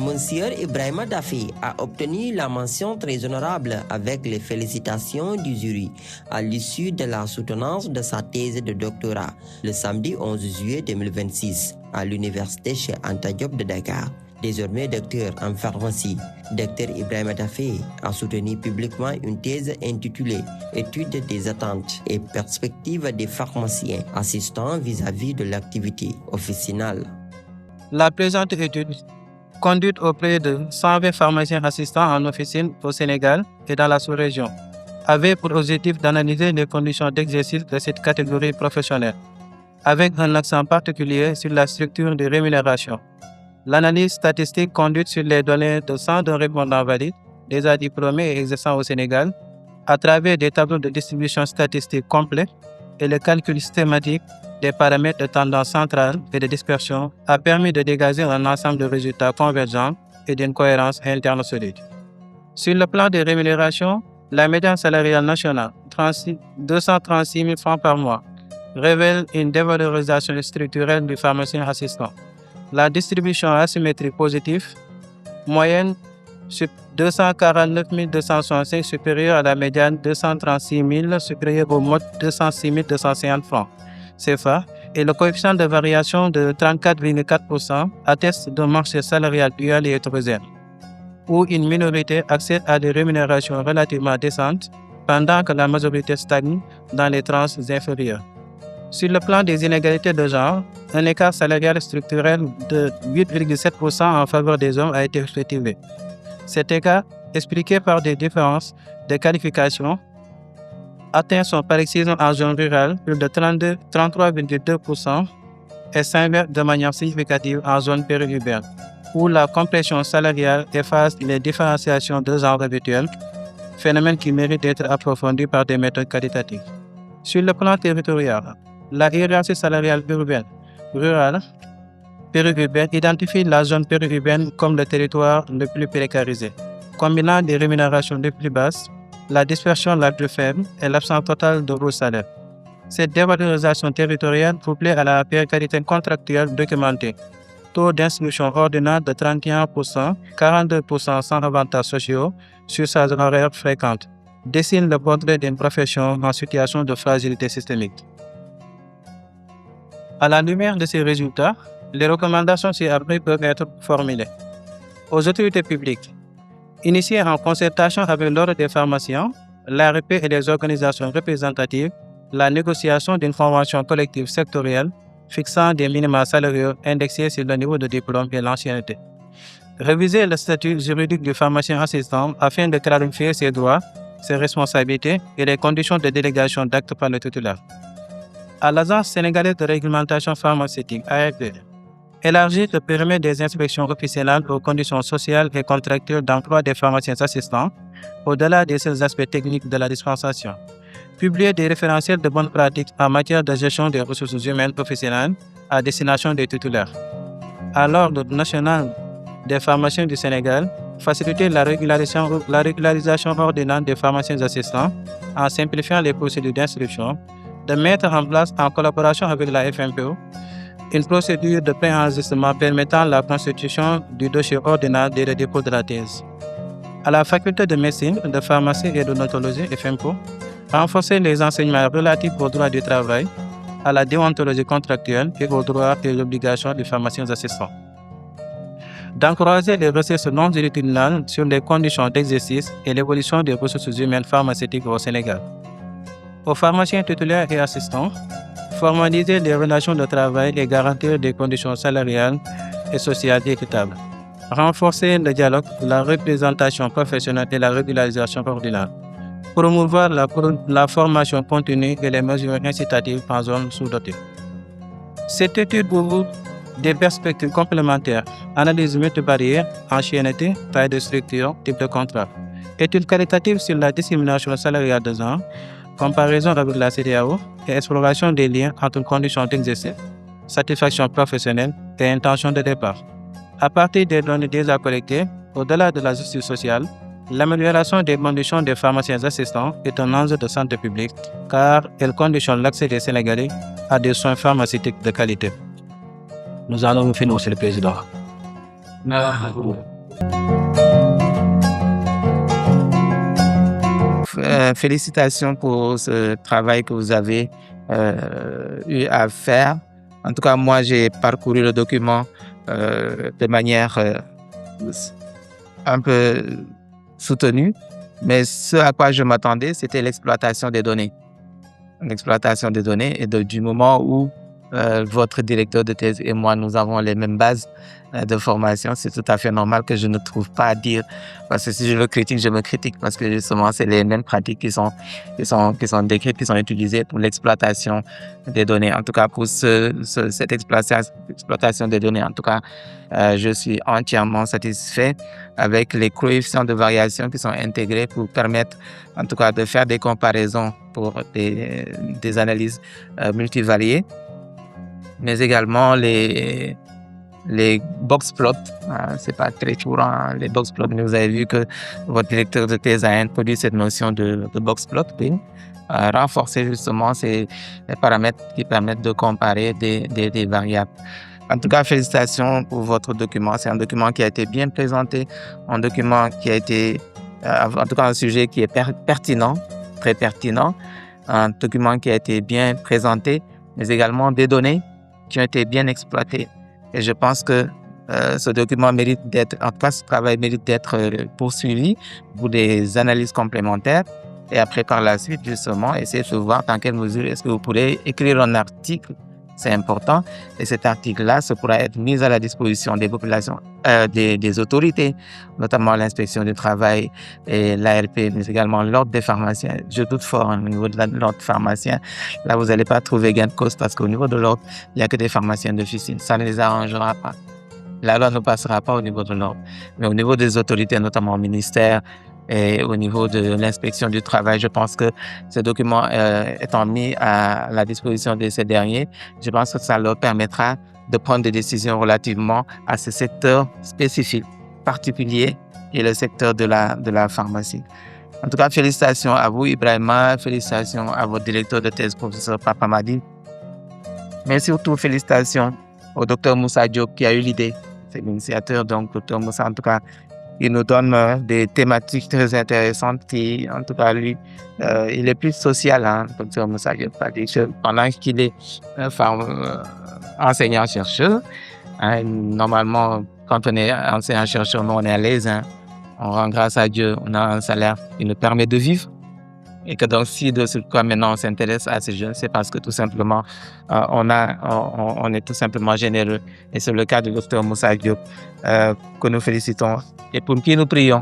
Monsieur Ibrahima Daffé a obtenu la mention très honorable avec les félicitations du jury à l'issue de la soutenance de sa thèse de doctorat le samedi 11 juillet 2026 à l'université Cheikh Anta Diop de Dakar. Désormais docteur en pharmacie, Dr Ibrahima Daffé a soutenu publiquement une thèse intitulée « Études des attentes et perspectives des pharmaciens assistants vis-à-vis de l'activité officinale ». La présente étude, conduite auprès de 120 pharmaciens assistants en officine au Sénégal et dans la sous-région, avait pour objectif d'analyser les conditions d'exercice de cette catégorie professionnelle, avec un accent particulier sur la structure de rémunération. L'analyse statistique conduite sur les données de 102 répondants valides, déjà diplômés et exerçant au Sénégal, à travers des tableaux de distribution statistique complets et le calcul systématique des paramètres de tendance centrale et de dispersion, a permis de dégager un ensemble de résultats convergents et d'une cohérence interne solide. Sur le plan des rémunérations, la médiane salariale nationale, 236 000 francs par mois, révèle une dévalorisation structurelle du pharmacien assistant. La distribution asymétrique positive, moyenne 249 265 supérieure à la médiane 236 000 supérieure au mode 206 250 francs CFA et le coefficient de variation de 34,4% atteste d'un marché salarial dual et hétérogène, où une minorité accède à des rémunérations relativement décentes pendant que la majorité stagne dans les tranches inférieures. Sur le plan des inégalités de genre, un écart salarial structurel de 8,7% en faveur des hommes a été relevé. Cet écart, expliqué par des différences de qualification, atteint son paroxysme en zone rurale, plus de 33,2% et s'inverse de manière significative en zone périurbaine, où la compression salariale efface les différenciations de genre habituelles, phénomène qui mérite d'être approfondi par des méthodes qualitatives. Sur le plan territorial, la hiérarchie salariale urbaine, rurale, périurbaine identifie la zone périurbaine comme le territoire le plus précarisé, combinant des rémunérations les plus basses, la dispersion la plus faible et l'absence totale de hauts salaires. Cette dévalorisation territoriale couplée à la précarité contractuelle documentée, taux d'inscription ordinaire de 31%, 42% sans avantages sociaux, surcharge horaire fréquente, dessine le portrait d'une profession en situation de fragilité systémique. À la lumière de ces résultats, les recommandations ci-après peuvent être formulées. Aux autorités publiques, initier en concertation avec l'ordre des pharmaciens, l'ARP et les organisations représentatives, la négociation d'une convention collective sectorielle fixant des minima salariaux indexés sur le niveau de diplôme et l'ancienneté. Réviser le statut juridique du pharmacien assistant afin de clarifier ses droits, ses responsabilités et les conditions de délégation d'actes par le titulaire. À l'Agence sénégalaise de réglementation pharmaceutique, ARP, élargir le périmètre des inspections officielles aux conditions sociales et contractuelles d'emploi des pharmaciens assistants, au-delà des seuls aspects techniques de la dispensation. Publier des référentiels de bonnes pratiques en matière de gestion des ressources humaines professionnelles à destination des titulaires. À l'Ordre national des pharmaciens du Sénégal, faciliter la régularisation ordonnante des pharmaciens assistants en simplifiant les procédures d'inscription, de mettre en place, en collaboration avec la FMPO, une procédure de préenregistrement permettant la constitution du dossier ordinal dès le dépôt de la thèse. À la faculté de médecine, de pharmacie et d'odontologie FMPO, renforcer les enseignements relatifs aux droits du travail, à la déontologie contractuelle et aux droits et obligations des pharmaciens assistants. D'encourager les recherches longitudinales sur les conditions d'exercice et l'évolution des ressources humaines pharmaceutiques au Sénégal. Aux pharmaciens titulaires et assistants, formaliser les relations de travail et garantir des conditions salariales et sociales équitables. Renforcer le dialogue, la représentation professionnelle et la régularisation ordinaire. Promouvoir la formation continue et les mesures incitatives en zone sous-dotée. Cette étude ouvre des perspectives complémentaires, analyse multivariée, ancienneté, taille de structure, type de contrat. Étude qualitative sur la discrimination salariale de genre, comparaison avec la CEDEAO et exploration des liens entre conditions d'exercice, satisfaction professionnelle et intention de départ. À partir des données déjà collectées, au-delà de la justice sociale, l'amélioration des conditions des pharmaciens assistants est un enjeu de santé publique car elle conditionne l'accès des Sénégalais à des soins pharmaceutiques de qualité. Nous allons finir, Monsieur le Président. Merci. Félicitations pour ce travail que vous avez eu à faire. En tout cas, moi, j'ai parcouru le document de manière un peu soutenue, mais ce à quoi je m'attendais, c'était l'exploitation des données. L'exploitation des données et du moment où votre directeur de thèse et moi, nous avons les mêmes bases de formation, c'est tout à fait normal que je ne trouve pas à dire, parce que si je le critique, je me critique, parce que justement, c'est les mêmes pratiques qui sont décrites, qui sont utilisées pour l'exploitation des données. En tout cas, pour cette exploitation des données, en tout cas, je suis entièrement satisfait avec les coefficients de variation qui sont intégrés pour permettre, en tout cas, de faire des comparaisons pour des analyses multivariées, mais également les box plots. C'est pas très courant, les box plots, mais vous avez vu que votre directeur de thèse a introduit cette notion de box plot, renforcer justement ces paramètres qui permettent de comparer des variables. En tout cas, félicitations pour votre document. C'est un document qui a été bien présenté, un document qui a été, en tout cas, un sujet qui est pertinent, très pertinent, un document qui a été bien présenté, mais également des données qui ont été bien exploitées. Et je pense que ce document mérite d'être, en tout cas, ce travail mérite d'être poursuivi pour des analyses complémentaires. Et après, par la suite, justement, essayer de voir dans quelle mesure est-ce que vous pourrez écrire un article. C'est important. Et cet article-là, ça pourra être mis à la disposition des populations, des autorités, notamment l'inspection du travail et l'ARP, mais également l'ordre des pharmaciens. Je doute fort au niveau de l'ordre pharmacien. Là, vous n'allez pas trouver gain de cause parce qu'au niveau de l'ordre, il n'y a que des pharmaciens d'officine. Ça ne les arrangera pas. La loi ne passera pas au niveau de l'ordre. Mais au niveau des autorités, notamment au ministère, et au niveau de l'inspection du travail, je pense que ce document étant mis à la disposition de ces derniers, je pense que ça leur permettra de prendre des décisions relativement à ce secteur spécifique, particulier, et le secteur de la pharmacie. En tout cas, félicitations à vous, Ibrahima, félicitations à votre directeur de thèse, professeur Papa Madi. Mais surtout, félicitations au docteur Moussa Diop qui a eu l'idée. C'est l'initiateur, donc, docteur Moussa, en tout cas, il nous donne des thématiques très intéressantes qui, en tout cas, lui, il est plus social, hein, docteur Moussa Diop. Pendant qu'il est enseignant-chercheur, hein, normalement, quand on est enseignant-chercheur, on est à l'aise, hein, on rend grâce à Dieu, on a un salaire qui nous permet de vivre. Et que donc, si de ce quoi maintenant on s'intéresse à ces jeunes, c'est parce que tout simplement, on est tout simplement généreux. Et c'est le cas du docteur Moussa Diop, que nous félicitons et pour qui nous prions.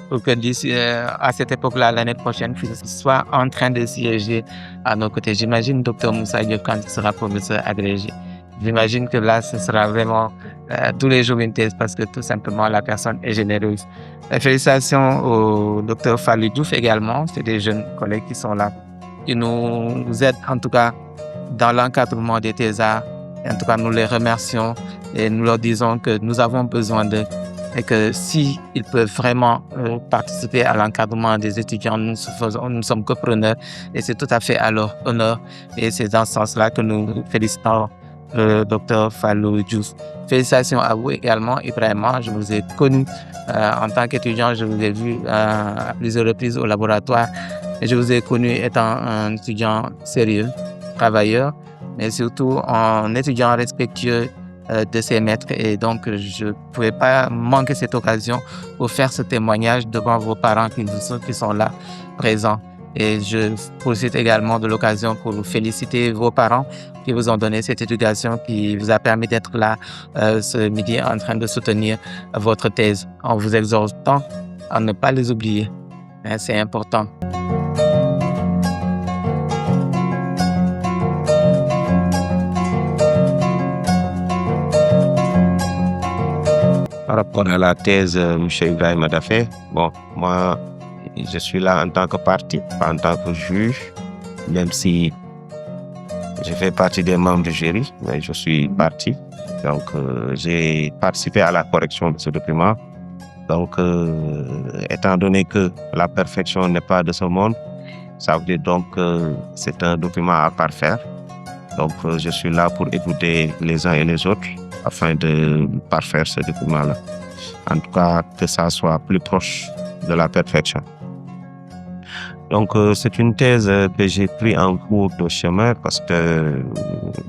Pour que d'ici, à cette époque-là, l'année prochaine, qu'il soit en train de siéger à nos côtés. J'imagine docteur Moussa Diop quand il sera professeur agrégé. J'imagine que là, ce sera vraiment tous les jours une thèse parce que tout simplement, la personne est généreuse. Félicitations au docteur Fallou Diouf également. C'est des jeunes collègues qui sont là, qui nous aident en tout cas dans l'encadrement des thésards. Et en tout cas, nous les remercions et nous leur disons que nous avons besoin d'eux et que s'ils peuvent vraiment participer à l'encadrement des étudiants, nous sommes copreneurs et c'est tout à fait à leur honneur. Et c'est dans ce sens-là que nous félicitons le docteur Fallou Diouf. Félicitations à vous également, Ibrahima. Je vous ai connu en tant qu'étudiant, je vous ai vu à plusieurs reprises au laboratoire et je vous ai connu étant un étudiant sérieux, travailleur, mais surtout un étudiant respectueux de ses maîtres. Et donc, je ne pouvais pas manquer cette occasion pour faire ce témoignage devant vos parents qui sont là, présents. Et je profite également de l'occasion pour vous féliciter vos parents qui vous ont donné cette éducation qui vous a permis d'être là ce midi en train de soutenir votre thèse en vous exhortant à ne pas les oublier. C'est important. Par rapport à la thèse M. Ibrahima Daffé, bon, moi, je suis là en tant que partie, pas en tant que juge, même si je fais partie des membres du jury, mais je suis partie. Donc, j'ai participé à la correction de ce document. Donc, étant donné que la perfection n'est pas de ce monde, ça veut dire donc que c'est un document à parfaire. Donc, je suis là pour écouter les uns et les autres afin de parfaire ce document-là. En tout cas, que ça soit plus proche de la perfection. Donc, c'est une thèse que j'ai pris en cours de chemin parce que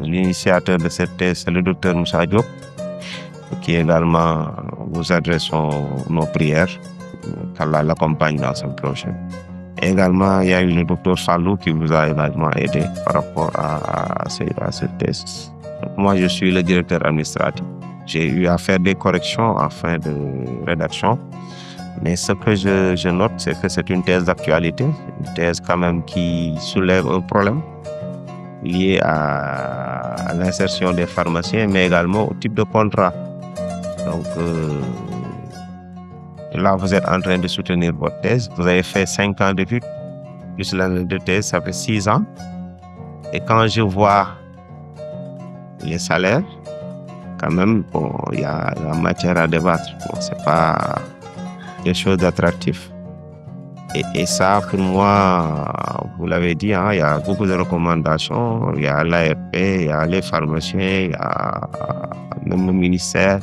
l'initiateur de cette thèse, c'est le docteur Moussa Diop, qui également vous adressons nos prières, qu'Allah l'accompagne dans ce projet. Et également, il y a eu le docteur Fallou qui vous a également aidé par rapport à cette thèse. Donc, moi, je suis le directeur administratif. J'ai eu à faire des corrections en fin de rédaction. Mais ce que je note, c'est que c'est une thèse d'actualité, une thèse quand même qui soulève un problème lié à l'insertion des pharmaciens, mais également au type de contrat. Donc là, vous êtes en train de soutenir votre thèse. Vous avez fait 5 ans d'études, plus l'année de thèse, ça fait 6 ans. Et quand je vois les salaires, quand même, bon, il y a la matière à débattre. Bon, c'est pas quelque chose d'attractif. Et ça, pour moi, vous l'avez dit, hein, il y a beaucoup de recommandations. Il y a l'ARP, il y a les pharmaciens, il y a même le ministère.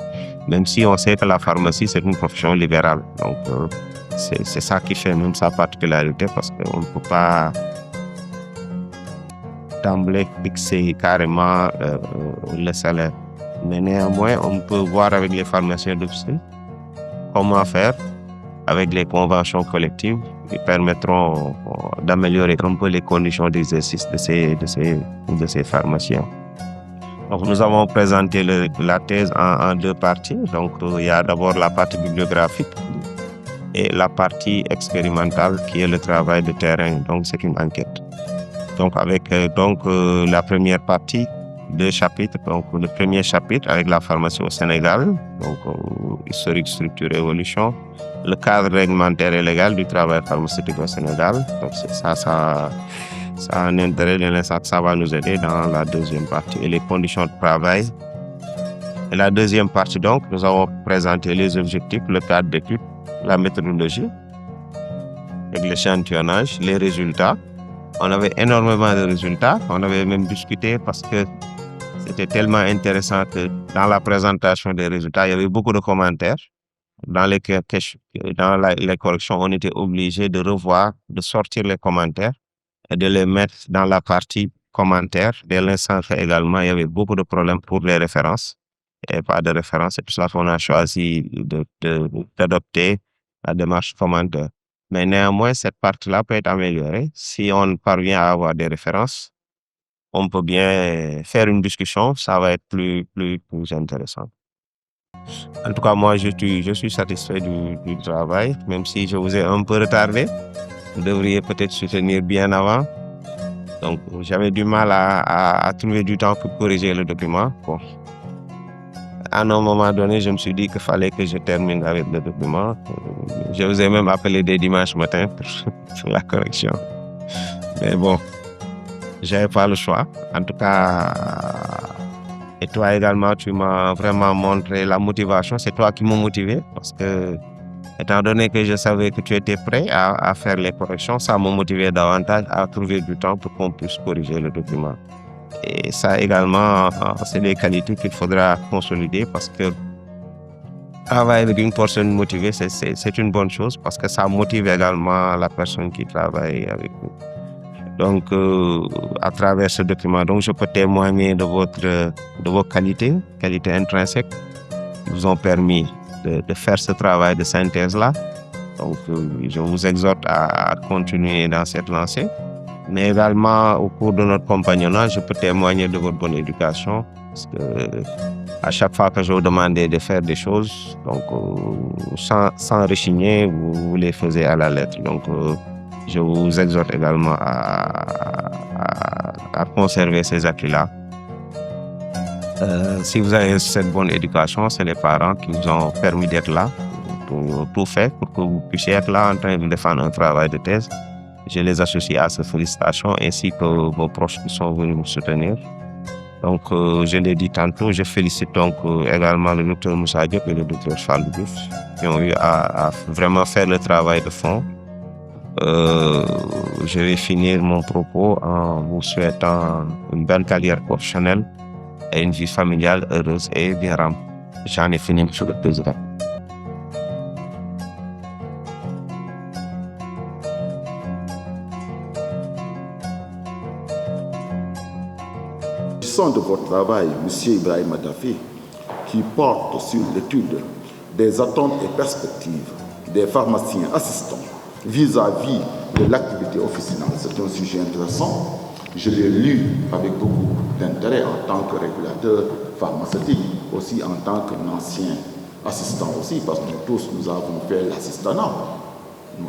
Même si on sait que la pharmacie, c'est une profession libérale. Donc, c'est ça qui fait même sa particularité parce qu'on ne peut pas d'emblée fixer carrément le salaire. Mais néanmoins, on peut voir avec les pharmaciens d'officine comment faire avec les conventions collectives qui permettront d'améliorer un peu les conditions d'exercice de ces pharmaciens. Donc, nous avons présenté la thèse en 2 parties. Donc, il y a d'abord la partie bibliographique et la partie expérimentale qui est le travail de terrain. Donc, c'est une enquête. Donc, avec la première partie, 2 chapitres. Donc, le premier chapitre avec la pharmacie au Sénégal, donc historique, structure, évolution, le cadre réglementaire et légal du travail pharmaceutique au Sénégal. Donc, ça a un intérêt de l'instant que ça va nous aider dans la deuxième partie et les conditions de travail. Et la deuxième partie, donc, nous avons présenté les objectifs, le cadre d'étude, la méthodologie, avec l'échantillonnage, les résultats. On avait énormément de résultats. On avait même discuté parce que c'était tellement intéressant que dans la présentation des résultats, il y avait beaucoup de commentaires. Dans les corrections, on était obligé de revoir, de sortir les commentaires et de les mettre dans la partie commentaires. Dès l'instant également, il y avait beaucoup de problèmes pour les références et pas de références. C'est pour cela qu'on a choisi d'adopter la démarche commentaire. Mais néanmoins, cette partie-là peut être améliorée. Si on parvient à avoir des références, on peut bien faire une discussion, ça va être plus intéressant. En tout cas, moi, je suis satisfait du travail, même si je vous ai un peu retardé. Vous devriez peut-être soutenir bien avant. Donc, j'avais du mal à trouver du temps pour corriger le document. Bon. À un moment donné, je me suis dit qu'il fallait que je termine avec le document. Je vous ai même appelé dès dimanche matin pour la correction. Mais bon, j'avais pas le choix. En tout cas, et toi également, tu m'as vraiment montré la motivation. C'est toi qui m'as motivé parce que, étant donné que je savais que tu étais prêt à faire les corrections, ça m'a motivé davantage à trouver du temps pour qu'on puisse corriger le document. Et ça également, c'est des qualités qu'il faudra consolider parce que travailler avec une personne motivée, c'est une bonne chose parce que ça motive également la personne qui travaille avec vous. Donc, à travers ce document, donc, je peux témoigner de vos qualités intrinsèques qui vous ont permis de faire ce travail de synthèse-là. Donc, je vous exhorte à continuer dans cette lancée. Mais également, au cours de notre compagnonnage, je peux témoigner de votre bonne éducation. Parce que à chaque fois que je vous demandais de faire des choses, donc, sans rechigner, vous les faisiez à la lettre. Donc, je vous exhorte également à conserver ces acquis-là. Si vous avez cette bonne éducation, c'est les parents qui vous ont permis d'être là, tout fait pour que vous puissiez être là en train de défendre un travail de thèse. Je les associe à ces félicitations ainsi que vos proches qui sont venus vous soutenir. Donc, je l'ai dit tantôt, je félicite donc également le docteur Moussa Diop et le docteur Fallou Diouf qui ont eu à vraiment faire le travail de fond. Je vais finir mon propos en vous souhaitant une bonne carrière professionnelle et une vie familiale heureuse et bien remplie. J'en ai fini, monsieur le Président. S'agissant de votre travail, M. Ibrahim Daffé, qui porte sur l'étude des attentes et perspectives des pharmaciens assistants vis-à-vis de l'activité officinale, c'est un sujet intéressant. Je l'ai lu avec beaucoup d'intérêt en tant que régulateur pharmaceutique, aussi en tant qu'ancien assistant aussi, parce que nous tous, nous avons fait l'assistanat. Nous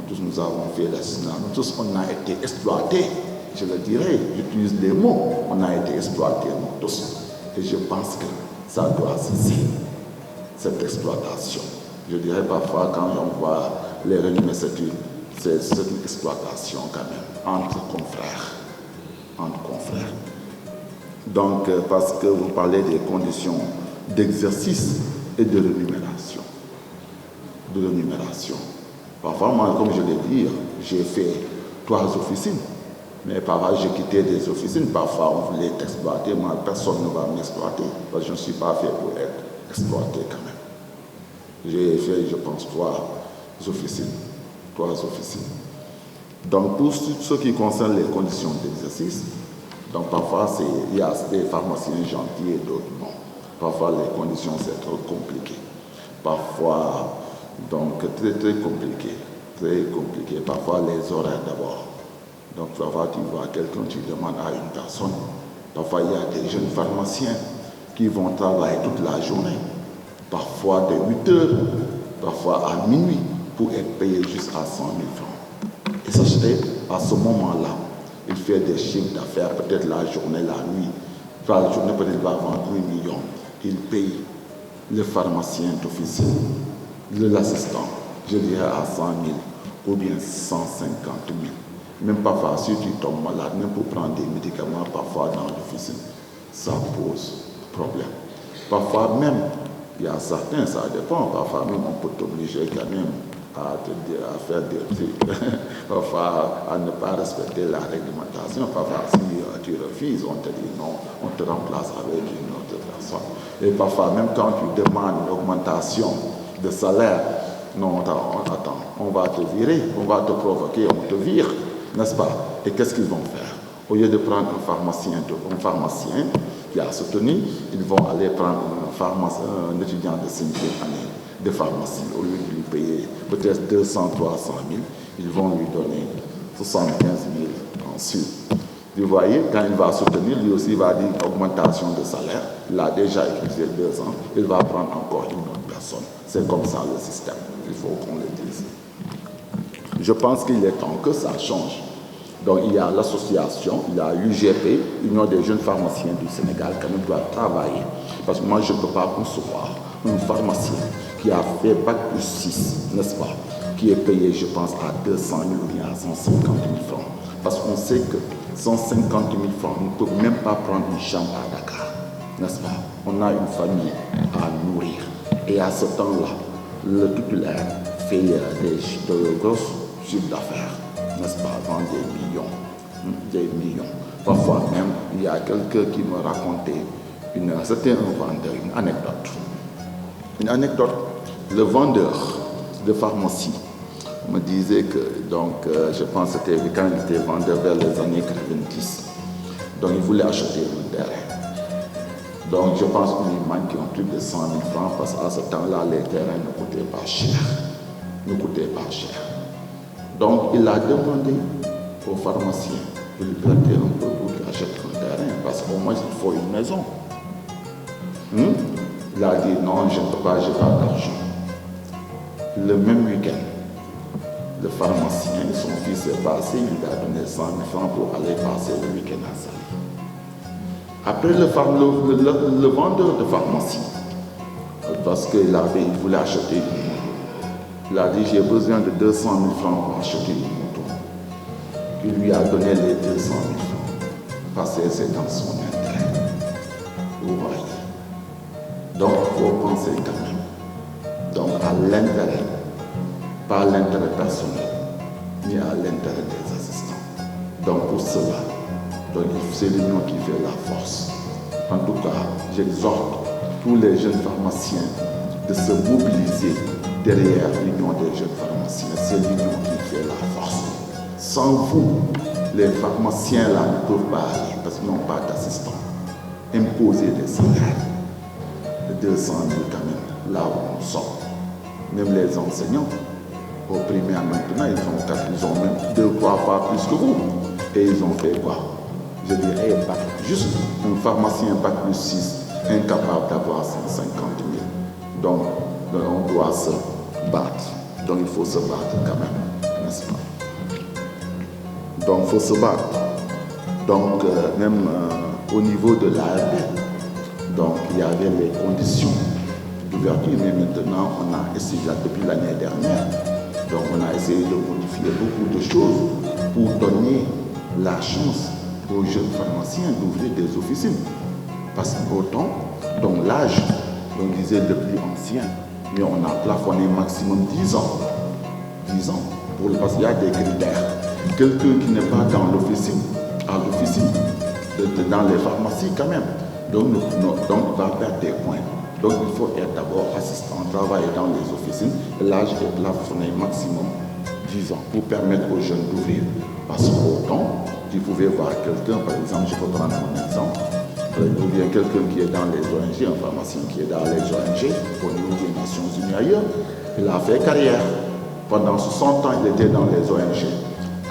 tous, on a été exploités, je le dirais, j'utilise les mots, on a été exploités, nous tous. Et je pense que ça doit cesser, cette exploitation. Je dirais parfois, quand on voit les renommées, c'est une exploitation quand même, entre confrères. Donc, parce que vous parlez des conditions d'exercice et de rémunération. Parfois, moi, comme je l'ai dit, j'ai fait 3 officines. Mais parfois, j'ai quitté des officines. Parfois, on voulait t'exploiter. Moi, personne ne va m'exploiter. Parce que je ne suis pas fait pour être exploité quand même. J'ai fait, je pense, 3 officines. Donc, pour ce qui concerne les conditions d'exercice, donc parfois, il y a des pharmaciens gentils et d'autres non. Parfois, les conditions, c'est trop compliqué. Parfois, donc, très compliqué. Parfois, les horaires d'abord. Donc, parfois, tu vois quelqu'un, tu demandes à une personne. Parfois, il y a des jeunes pharmaciens qui vont travailler toute la journée. Parfois, de 8 heures, parfois à minuit, pour être payé juste à 100 000 francs. Et sachez, à ce moment-là, il fait des chiffres d'affaires, peut-être la journée, la nuit. La journée, peut-être il va vendre 8 millions. Il paye le pharmacien d'officine, l'assistant, je dirais à 100 000 ou bien 150 000. Même parfois, si tu tombes malade, même pour prendre des médicaments, parfois dans l'officine, ça pose problème. Parfois même, il y a certains, ça dépend, parfois même on peut t'obliger quand même à faire des trucs, parfois à ne pas respecter la réglementation, parfois si tu refuses, on te dit non, on te remplace avec une autre personne. Et parfois même quand tu demandes une augmentation de salaire, non, attends, on va te virer, on va te provoquer, on te vire, n'est-ce pas? Et qu'est-ce qu'ils vont faire? Au lieu de prendre un pharmacien qui a soutenu, ils vont aller prendre un étudiant de 5e année de pharmacie. Au lieu de lui payer peut-être 200, 300 000, ils vont lui donner 75 000 ensuite. Vous voyez, quand il va soutenir, lui aussi va dire augmentation de salaire. Il a déjà étudié 2 ans, il va prendre encore une autre personne. C'est comme ça le système, il faut qu'on le dise. Je pense qu'il est temps que ça change. Donc il y a l'association, il y a l'UGP, Union des jeunes pharmaciens du Sénégal, qui doit travailler. Parce que moi, je ne peux pas concevoir un pharmacien qui a fait Bac plus 6, n'est-ce pas, qui est payé, je pense, à 200 000 ou bien à 150 000 francs. Parce qu'on sait que 150 000 francs, on ne peut même pas prendre une chambre à Dakar, n'est-ce pas? On a une famille à nourrir. Et à ce temps-là, le titulaire fait de grosses chiffres d'affaires, n'est-ce pas, vend des millions. Parfois même, il y a quelqu'un qui me racontait, c'était un vendeur, une anecdote. Le vendeur de pharmacie me disait que, donc, je pense que c'était quand il était vendeur vers les années 90. Donc, il voulait acheter un terrain. Donc, je pense qu'il manquait un truc de 100 000 francs parce qu'à ce temps-là, les terrains ne coûtaient pas cher. Donc, il a demandé au pharmacien de lui prêter un peu pour qu'il achète un terrain parce qu'au moins, il faut une maison. Il a dit non, je ne peux pas, je n'ai pas d'argent. Le même week-end, le pharmacien, son fils est passé, il lui a donné 100 000 francs pour aller passer le week-end à Saly. Après, le vendeur de pharmacie, parce qu'il voulait acheter une moto, il a dit j'ai besoin de 200 000 francs pour acheter une moto. Il lui a donné les 200 000 francs, parce que c'est dans son intérêt. Vous voyez. Donc, il faut penser quand même. Donc, à l'intérêt, pas à l'intérêt personnel, mais à l'intérêt des assistants. Donc, pour cela, c'est l'union qui fait la force. En tout cas, j'exhorte tous les jeunes pharmaciens de se mobiliser derrière l'union des jeunes pharmaciens. C'est l'union qui fait la force. Sans vous, les pharmaciens là ne peuvent pas aller parce qu'ils n'ont pas d'assistants. imposer des salaires de 200 000 quand même, là où on sort. Même les enseignants, au primaire maintenant, ils ont même 2 fois pas plus que vous. Et ils ont fait quoi? Je dirais juste un pharmacien bac plus 6, incapable d'avoir 150 000. Donc, on doit se battre. Donc, il faut se battre quand même, n'est-ce pas? Donc, il faut se battre. Donc, même au niveau de l'ARP, donc, il y avait les conditions d'ouverture, mais maintenant, on a essayé, depuis l'année dernière, donc on a essayé de modifier beaucoup de choses pour donner la chance aux jeunes pharmaciens d'ouvrir des officines. Parce qu'autant, donc l'âge, on disait le plus ancien, mais on a plafonné maximum 10 ans. 10 ans, parce qu'il y a des critères. Quelqu'un qui n'est pas dans l'officine, à l'officine, dans les pharmacies quand même, donc va perdre des points. Donc il faut être d'abord assistant, travailler dans les officines. L'âge est plafonné maximum 10 ans pour permettre aux jeunes d'ouvrir. Parce qu'autant, vous pouvez voir quelqu'un, par exemple, je peux prendre mon exemple, ou bien quelqu'un qui est dans les ONG, un pharmacien qui est dans les ONG, au niveau des Nations Unies ailleurs, il a fait carrière. Pendant 60 ans, il était dans les ONG.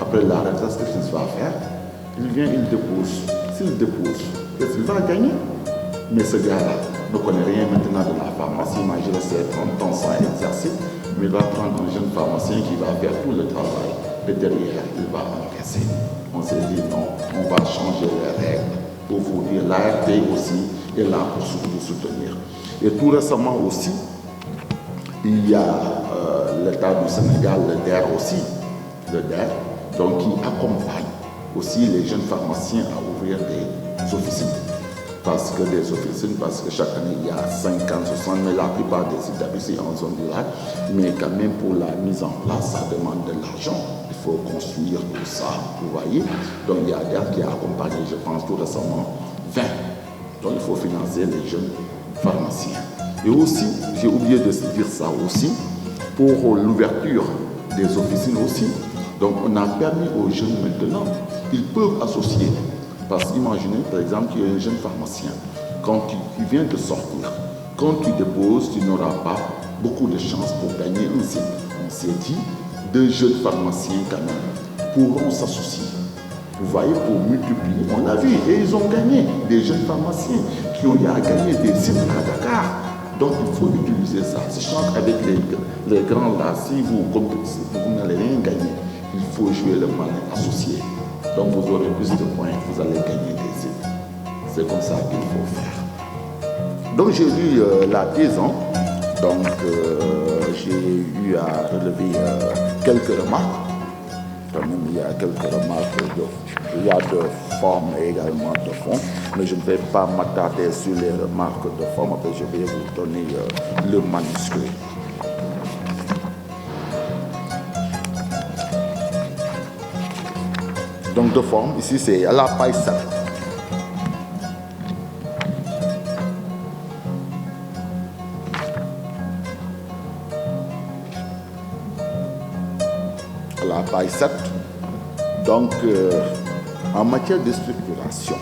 Après la retraite, qu'est-ce qu'il va faire? Il vient, il dépose. S'il dépose, qu'est-ce qu'il va gagner? Mais ce gars-là ne connaît rien maintenant de la pharmacie. Imaginez, c'est 30 ans sans exercer, mais il va prendre un jeune pharmacien qui va faire tout le travail. Et derrière, il va encaisser. On s'est dit non, on va changer les règles pour vous dire l'ARP aussi est là pour vous soutenir. Et tout récemment aussi, il y a l'État du Sénégal, le DER aussi, donc qui accompagne aussi les jeunes pharmaciens à ouvrir des officines. Parce que chaque année il y a 50, 60, mais la plupart des établissements en zone rurale, mais quand même pour la mise en place, ça demande de l'argent. Il faut construire tout ça, vous voyez. Donc il y a DER qui a accompagné, je pense tout récemment, 20. Donc il faut financer les jeunes pharmaciens. Et aussi, j'ai oublié de dire ça aussi, pour l'ouverture des officines aussi. Donc on a permis aux jeunes maintenant, ils peuvent associer. Parce qu'imaginez par exemple qu'il y a un jeune pharmacien, quand il vient de sortir, quand tu déposes, tu n'auras pas beaucoup de chances pour gagner un site. On s'est dit, 2 jeunes pharmaciens quand même pourront s'associer. Vous voyez, pour multiplier, on l'a vu, et ils ont gagné, des jeunes pharmaciens qui ont gagné des sites à Dakar. Donc il faut utiliser ça. Sachant qu'avec les grands là, si vous n'allez rien gagner, il faut jouer le malin associé. Donc vous aurez plus de points, vous allez gagner des sites. C'est comme ça qu'il faut faire. Donc j'ai lu la thèse, donc j'ai eu à relever quelques remarques. Quand même, il y a quelques remarques, il y a de forme et également de fond, mais je ne vais pas m'attarder sur les remarques de forme, mais je vais vous donner le manuscrit. Donc de forme, ici c'est à la page 7. À la page 7. Donc en matière de structuration,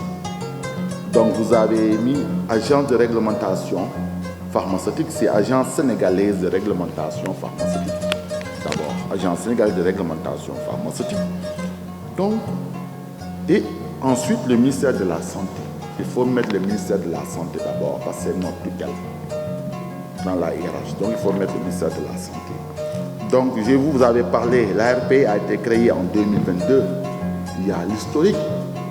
donc vous avez mis agence de réglementation pharmaceutique, c'est agence sénégalaise de réglementation pharmaceutique. D'abord, agence sénégalaise de réglementation pharmaceutique. Donc, et ensuite le ministère de la Santé. Il faut mettre le ministère de la Santé d'abord, parce que c'est notre tutelle dans la hiérarchie. Donc il faut mettre le ministère de la Santé. Donc vous avez parlé, l'ARP a été créée en 2022. Il y a l'historique.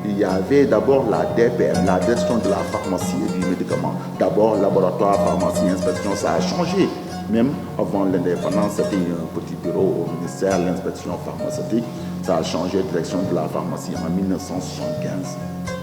Il y avait d'abord la DPM, la direction de la pharmacie et du médicament. D'abord, laboratoire, pharmacie, inspection, ça a changé. Même avant l'indépendance, c'était un petit bureau au ministère, l'inspection pharmaceutique. Ça a changé, direction de la pharmacie en 1975.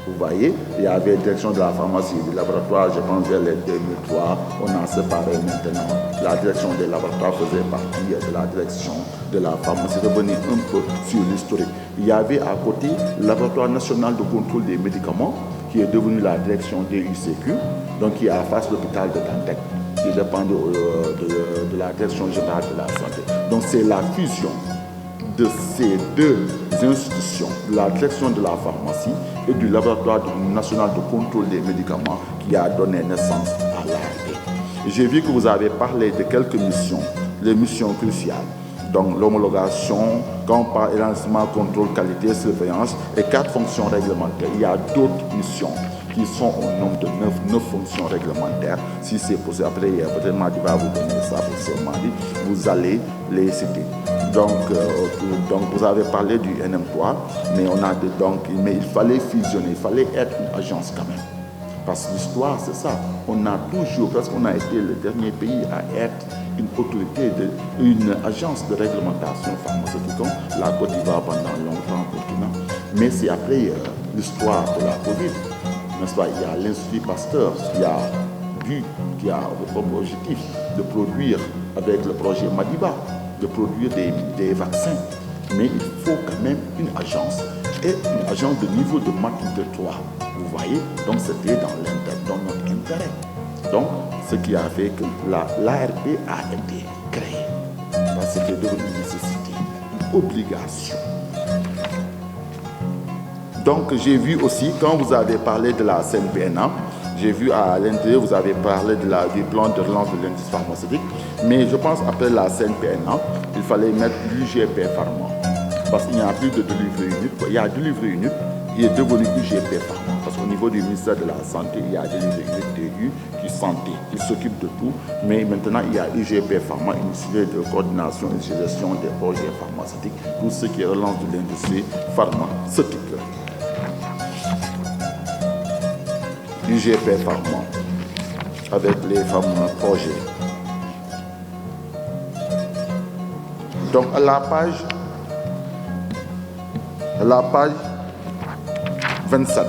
Vous voyez, il y avait direction de la pharmacie et du laboratoire, je pense vers les 2003, on a séparé maintenant. La direction des laboratoires faisait partie de la direction de la pharmacie. Revenir un peu sur l'historique. Il y avait à côté le laboratoire national de contrôle des médicaments, qui est devenu la direction des UCQ, donc qui est à face de l'hôpital de Dantec, qui dépend de la direction générale de la santé. Donc c'est la fusion de ces deux institutions, la direction de la pharmacie et du laboratoire national de contrôle des médicaments qui a donné naissance à l'ARP. J'ai vu que vous avez parlé de quelques missions, les missions cruciales. Donc l'homologation, quand on parle élargissement, contrôle, qualité, surveillance et 4 fonctions réglementaires. Il y a d'autres missions qui sont au nombre de 9 fonctions réglementaires. Si c'est possible, après, peut-être Madi va vous donner ça, vous allez les citer. Donc vous avez parlé du NM3, mais mais il fallait fusionner, il fallait être une agence quand même. Parce que l'histoire, c'est ça. On a toujours, parce qu'on a été le dernier pays à être une autorité, une agence de réglementation pharmaceutique, la Côte d'Ivoire pendant longtemps, Burkina. Mais c'est après l'histoire de la Covid, n'est-ce pas? Il y a l'Institut Pasteur qui a comme objectif de produire avec le projet Madiba, de produire des vaccins. Mais il faut quand même une agence, et une agence de niveau de maturité 3. Vous voyez, donc c'était dans notre intérêt. Donc, ce qui a fait que l'ARP a été créée. Parce que c'était devenu une nécessité, une obligation. Donc, j'ai vu aussi, quand vous avez parlé de la CNPNA, j'ai vu à l'intérieur, vous avez parlé du plan de relance de l'industrie pharmaceutique. Mais je pense après la CNPNA, il fallait mettre l'UGP Pharma. Parce qu'il n'y a plus de delivery unit. Il y a delivery unit qui est devenu UGP Pharma. Parce qu'au niveau du ministère de la Santé, il y a delivery unit DU qui s'occupe de tout. Mais maintenant, il y a UGP Pharma, une unité de coordination et de gestion des projets pharmaceutiques, tout ce qui relance de l'industrie pharmaceutique. UGP Pharma, avec les fameux projets. Donc, à la page 27.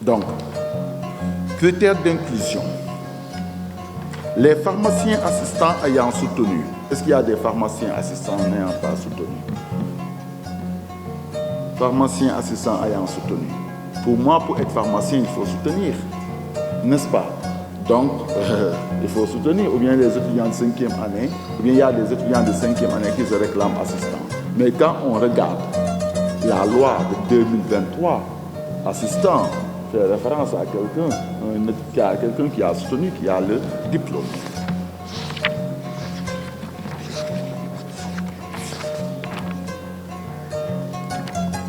Donc, critères d'inclusion. Les pharmaciens assistants ayant soutenu. Est-ce qu'il y a des pharmaciens assistants n'ayant pas soutenu? Pharmaciens assistants ayant soutenu. Pour moi, pour être pharmacien, il faut soutenir. N'est-ce pas? Donc, il faut soutenir. Ou bien les étudiants de 5e année, ou bien il y a des étudiants de 5e année qui se réclament assistants. Mais quand on regarde la loi de 2023, assistant fait référence à quelqu'un qui a soutenu, qui a le diplôme.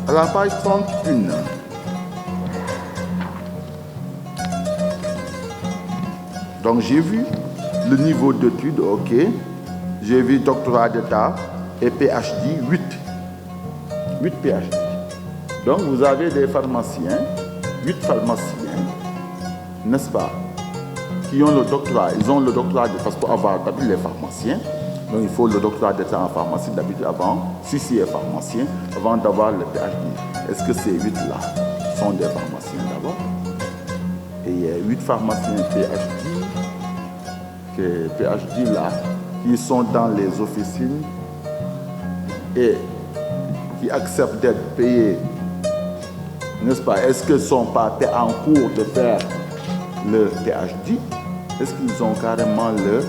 À la page 31. Donc j'ai vu le niveau d'études, ok. J'ai vu doctorat d'état et PhD 8. 8 PhD. Donc vous avez des pharmaciens, 8 pharmaciens, n'est-ce pas, qui ont le doctorat. Ils ont le doctorat parce que pour avoir d'habitude les pharmaciens, donc il faut le doctorat d'état en pharmacie d'habitude avant, si c'est pharmacien, avant d'avoir le PhD. Est-ce que ces 8-là sont des pharmaciens d'abord? Et il y a 8 pharmaciens PhD là, qui sont dans les officines et qui acceptent d'être payés, n'est-ce pas? Est-ce qu'ils ne sont pas en cours de faire le PhD? Est-ce qu'ils ont carrément le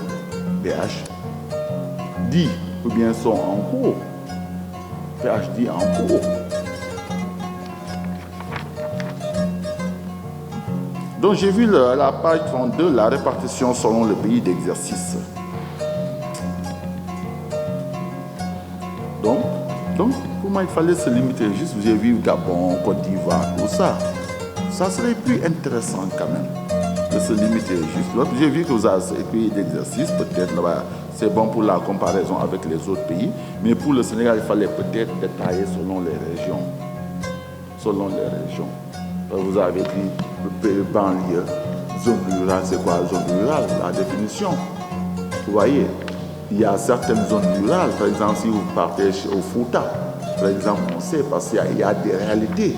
PhD ou bien sont en cours? PhD en cours. Donc j'ai vu à la page 32 la répartition selon le pays d'exercice. Donc, comment il fallait se limiter? Juste, vous avez vu Gabon, Côte d'Ivoire, tout ça. Ça serait plus intéressant quand même de se limiter juste. J'ai vu que vous avez ces pays d'exercice, peut-être là-bas, c'est bon pour la comparaison avec les autres pays, mais pour le Sénégal, il fallait peut-être détailler selon les régions. Selon les régions. Vous avez dit banlieue, zone rurale, c'est quoi zone rurale? La définition. Vous voyez, il y a certaines zones rurales, par exemple, si vous partez au Fouta, par exemple, on sait parce qu'il y a des réalités.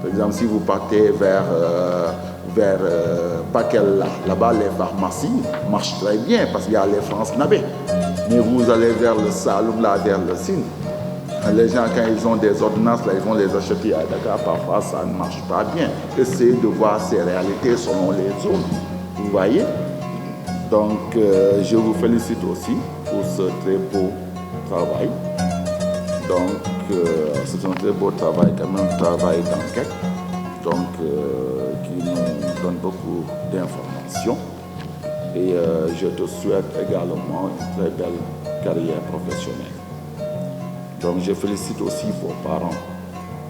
Par exemple, si vous partez vers Bakel, là-bas, les pharmacies marchent très bien parce qu'il y a les France Nabé. Mais vous allez vers le Saloum, là, vers le Sine. Les gens, quand ils ont des ordonnances, là, ils vont les acheter à Dakar. Parfois, ça ne marche pas bien. Essayez de voir ces réalités selon les zones. Vous voyez? Donc, je vous félicite aussi ce très beau travail. Donc, c'est un très beau travail, quand même, un travail d'enquête, donc, qui nous donne beaucoup d'informations. Et je te souhaite également une très belle carrière professionnelle. Donc, je félicite aussi vos parents,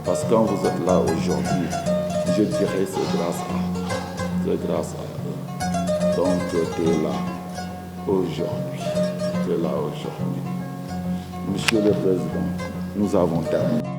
parce que quand vous êtes là aujourd'hui, je dirais c'est grâce à eux. C'est grâce à eux. Donc, tu es là aujourd'hui. Tu es là aujourd'hui. Monsieur le Président, nous avons terminé.